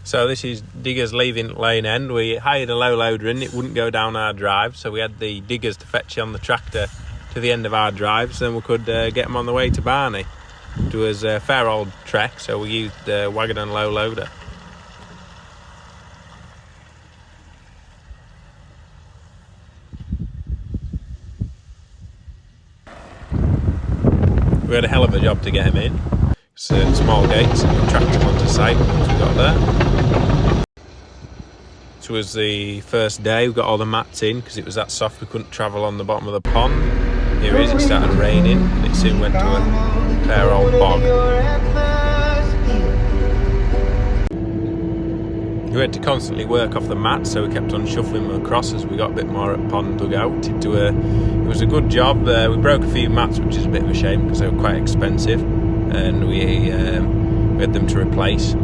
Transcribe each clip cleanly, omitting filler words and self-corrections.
So this is diggers leaving Lane End. We hired a low loader and it wouldn't go down our drive, so we had the diggers to fetch on the tractor to the end of our drive, so then we could get them on the way to Barney. It was a fair old trek, so we used the wagon and low loader. We had a hell of a job to get him in. Small gates and tracked him onto site once we got there. This was the first day. We got all the mats in because it was that soft we couldn't travel on the bottom of the pond. Here it is, it started raining and it soon went to a fair old bog. We had to constantly work off the mats, so we kept on shuffling them across as we got a bit more at pond dug out. It was a good job. We broke a few mats, which is a bit of a shame because they were quite expensive, and we had them to replace.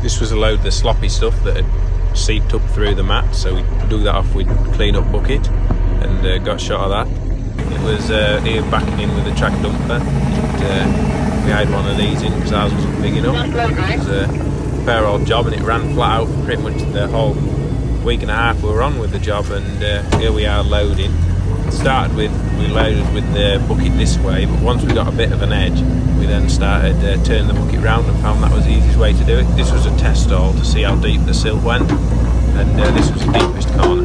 This was a load of the sloppy stuff that had seeped up through the mat, so we dug that off with a clean up bucket and got shot of that. It was here backing in with a track dumper. We had one of these in because ours wasn't big enough. It was a fair old job and it ran flat out for pretty much the whole week and a half we were on with the job, and here we are loading. We loaded with the bucket this way, but once we got a bit of an edge, we then started turning the bucket round and found that was the easiest way to do it. This was a test hole to see how deep the silt went, and this was the deepest corner.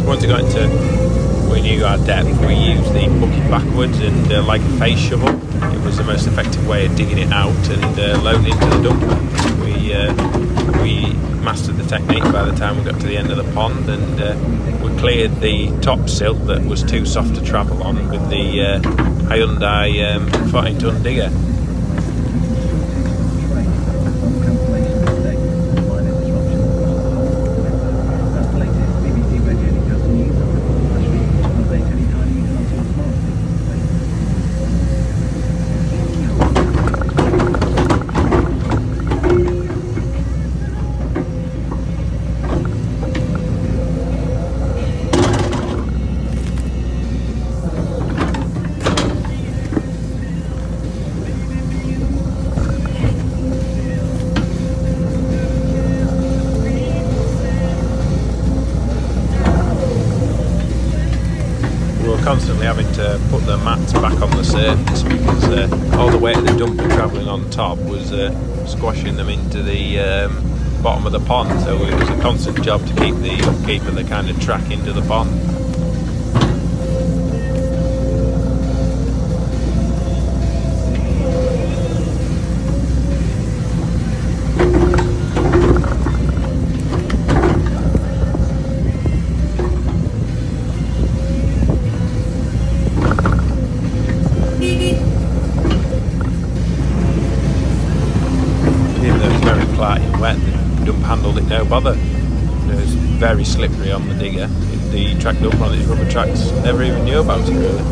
Once we got into we knew our depth, we used the bucket backwards and like a face shovel. It was the most effective way of digging it out and loading into the dumper. We mastered the technique by the time we got to the end of the pond, and we cleared the top silt that was too soft to travel on with the Hyundai 14-ton digger. Constantly having to put the mats back on the surface because all the weight of the dumper travelling on top was squashing them into the bottom of the pond, so it was a constant job to keep the upkeep of the kind of track into the pond. Wet, the dump handled it no bother. It was very slippery on the digger. The track dumper on its rubber tracks never even knew about it really.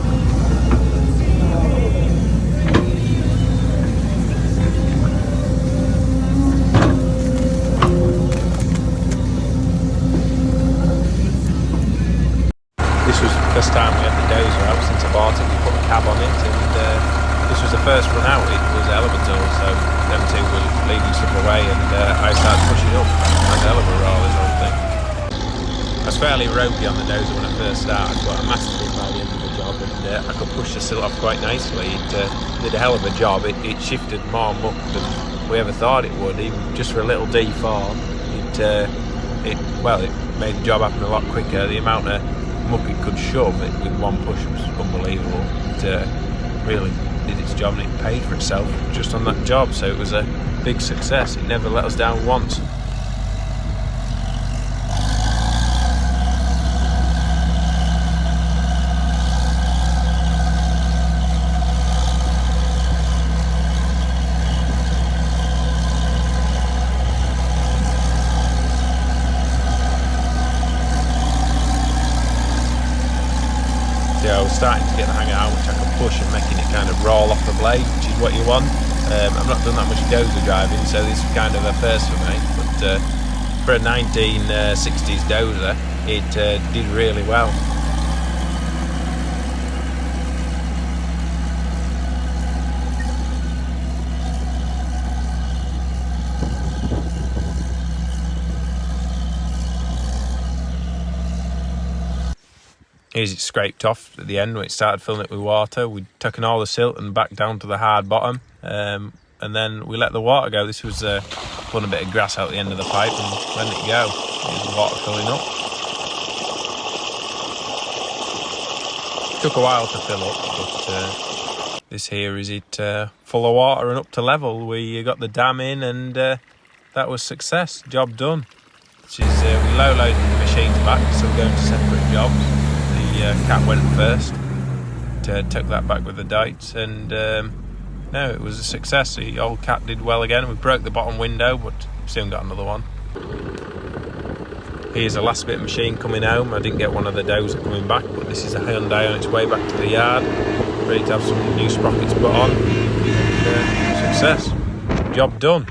This was the first time we had the dozer out since I bought it. We put a cab on it, and this was the first run out. It was a hell of a tool, so them two were leading stuff away, and I started pushing up. It was a hell of a roll, this whole thing. I was fairly ropey on the dozer when I first started, but I mastered it by the end of the job, and I could push the silt off quite nicely. It did a hell of a job. It shifted more muck than we ever thought it would, even just for a little D4. It made the job happen a lot quicker. The amount of muck it could shove it with one push was unbelievable. It really did its job, and it paid for itself just on that job, so it was a big success. It never let us down once. I was starting to get the hang of how much I could push and making it kind of roll off the blade, which is what you want. I've not done that much dozer driving, so this was kind of a first for me. But for a 1960s dozer, it did really well. Here's it scraped off at the end when it started filling it with water. We'd taken all the silt and back down to the hard bottom, and then we let the water go. This was pulling a bit of grass out the end of the pipe and letting it go. Here's the water filling up. Took a while to fill up, but this here is it full of water and up to level. We got the dam in, and that was success. Job done. Which is we low-loaded the machines back, so we're going to separate jobs. The cat went first, took that back with the dates, and no, it was a success. The old cat did well again. We broke the bottom window, but soon got another one. Here's the last bit of machine coming home. I didn't get one of the dozer coming back, but this is a Hyundai on its way back to the yard, ready to have some new sprockets put on. And, success. Job done.